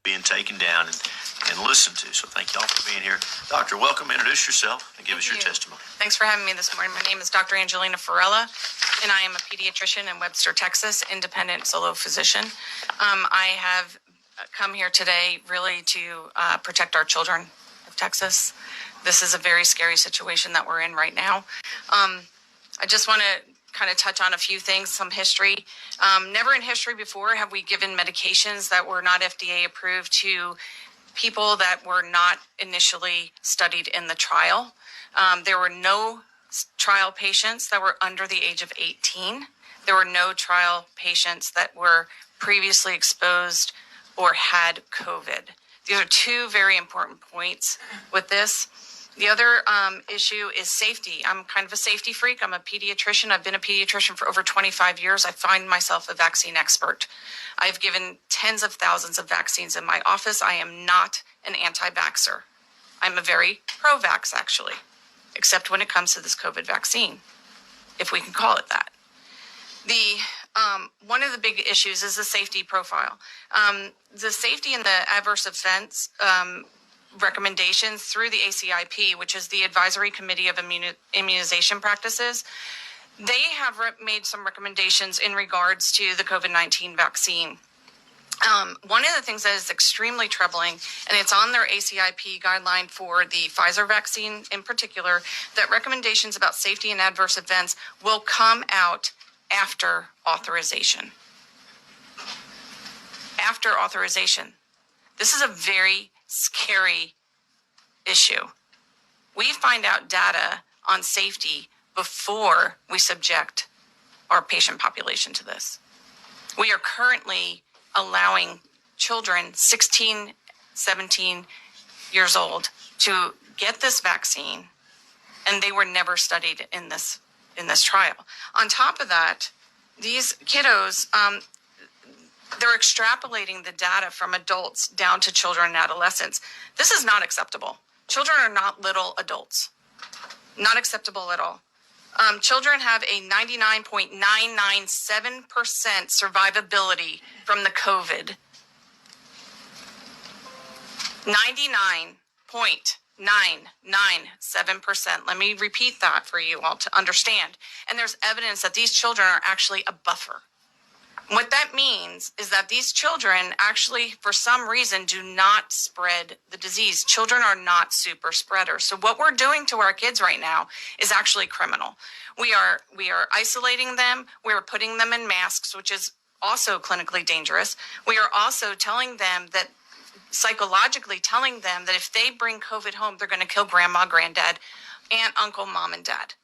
being taken down and listened to. So thank y'all for being here. Doctor, welcome. Introduce yourself and give us your testimony. Thanks for having me this morning. My name is Dr. Angelina Farella, and I am a pediatrician in Webster, Texas, independent solo physician. I have come here today really to protect our children of Texas. This is a very scary situation that we're in right now. I just want to kind of touch on a few things, some history. Never in history before have we given medications that were not FDA approved to people that were not initially studied in the trial. There were no trial patients that were under the age of 18. There were no trial patients that were previously exposed or had COVID. These are two very important points with this. The other issue is safety. I'm kind of a safety freak. I'm a pediatrician. I've been a pediatrician for over 25 years. I find myself a vaccine expert. I've given tens of thousands of vaccines in my office. I am not an anti-vaxxer. I'm a very pro-vax, actually, except when it comes to this COVID vaccine, if we can call it that. One of the big issues is the safety profile. The safety and the adverse events recommendations through the ACIP, which is the Advisory Committee of Immunization Practices, they have made some recommendations in regards to the COVID-19 vaccine. One of the things that is extremely troubling, and it's on their ACIP guideline for the Pfizer vaccine in particular, that recommendations about safety and adverse events will come out after authorization. After authorization. This is a very scary issue. We find out data on safety before we subject our patient population to this. We are currently allowing children 16, 17 years old to get this vaccine, and they were never studied in this trial. On top of that, these kiddos, they're extrapolating the data from adults down to children and adolescents. This is not acceptable. Children are not little adults. Not acceptable at all. Children have a 99.997% survivability from the COVID. 99.997%. Let me repeat that for you all to understand. And there's evidence that these children are actually a buffer. What that means is that these children actually, for some reason, do not spread the disease. Children are not super spreaders. So what we're doing to our kids right now is actually criminal. We are isolating them. We're putting them in masks, which is also clinically dangerous. We are also telling them that, psychologically telling them that if they bring COVID home, they're going to kill grandma, granddad, aunt, uncle, mom, and dad.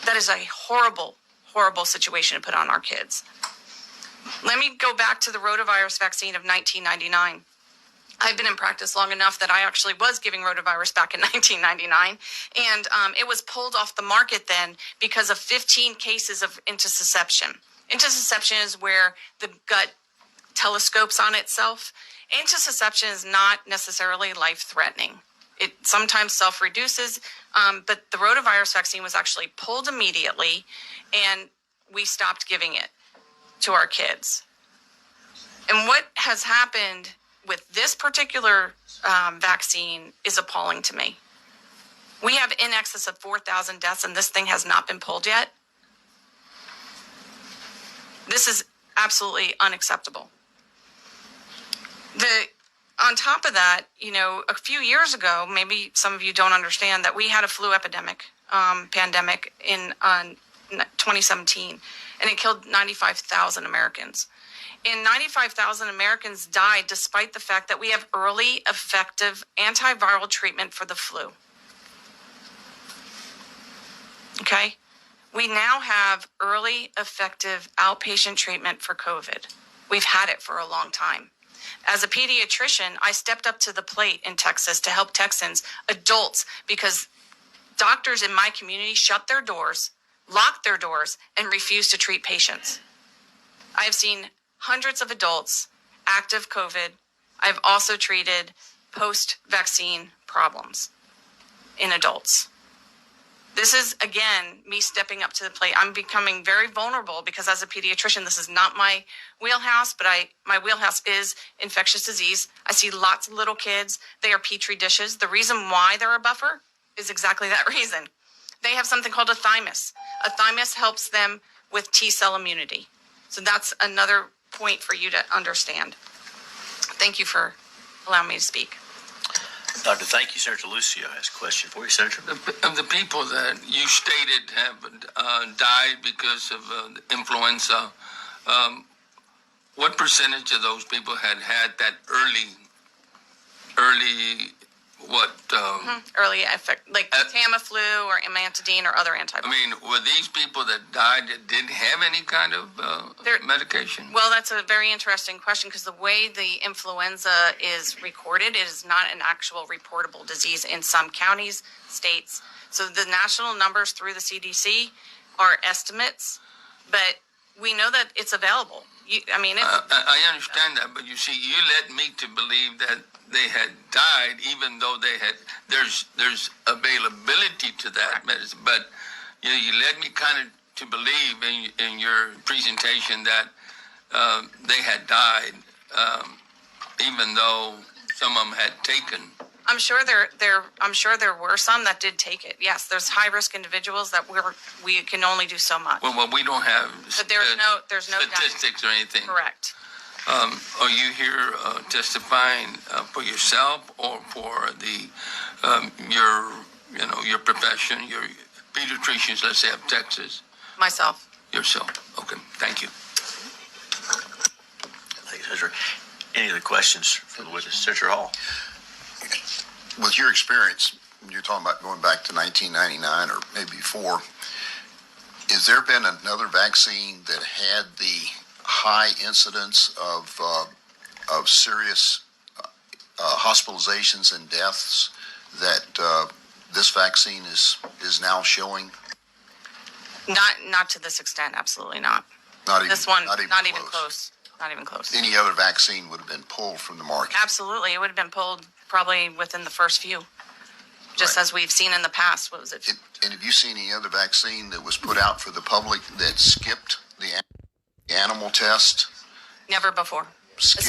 That is a horrible situation to put on our kids. Let me go back to the rotavirus vaccine of 1999. I've been in practice long enough that I actually was giving rotavirus back in 1999, and it was pulled off the market then because of 15 cases of intussusception. Intussusception is where the gut telescopes on itself. Intussusception is not necessarily life-threatening. It sometimes self-reduces, but the rotavirus vaccine was actually pulled immediately, and we stopped giving it to our kids. And what has happened with this particular vaccine is appalling to me. We have in excess of 4,000 deaths, and this thing has not been pulled yet. This is absolutely unacceptable. On top of that, a few years ago, maybe some of you don't understand that we had a flu pandemic in 2017, and it killed 95,000 Americans. And 95,000 Americans died despite the fact that we have early, effective antiviral treatment for the flu. Okay? We now have early, effective outpatient treatment for COVID. We've had it for a long time. As a pediatrician, I stepped up to the plate in Texas to help Texans, adults, because doctors in my community shut their doors, locked their doors, and refused to treat patients. I have seen hundreds of adults active COVID. I've also treated post-vaccine problems in adults. This is, again, me stepping up to the plate. I'm becoming very vulnerable because as a pediatrician, this is not my wheelhouse, but my wheelhouse is infectious disease. I see lots of little kids. They are petri dishes. The reason why they're a buffer is exactly that reason. They have something called a thymus. A thymus helps them with T-cell immunity. So that's another point for you to understand. Thank you for allowing me to speak. Doctor, thank you. Senator Lucio has a question for you, Senator. Of the people that you stated have died because of influenza, what percentage of those people had that early Early effect, like Tamiflu or amantadine or other antibiotics. I mean, were these people that died that didn't have any kind of medication? Well, that's a very interesting question because the way the influenza is recorded, it is not an actual reportable disease in some counties, states. So the national numbers through the CDC are estimates, but we know that it's available. I understand that, but you see, you led me to believe that they had died, even though there's availability to that medicine. But you led me kind of to believe in your presentation that they had died, even though some of them had taken. I'm sure there were some that did take it. Yes, there's high risk individuals that we can only do so much. Well, we don't have. But there's no statistics or anything. Correct. Are you here testifying for yourself or for your profession, your pediatricians, let's say, of Texas? Myself. Yourself. Okay. Thank you. Thank you, Senator. Any other questions for the witness? Senator Hall. With your experience, you're talking about going back to 1999 or maybe before, has there been another vaccine that had the high incidence of serious hospitalizations and deaths that this vaccine is now showing? Not to this extent. Absolutely not. Not even, this one. Not even close. Not even close. Any other vaccine would have been pulled from the market. Absolutely, it would have been pulled probably within the first few, just Right. as we've seen in the past. What was it? And have you seen any other vaccine that was put out for the public that skipped the animal test? Never before. Skipped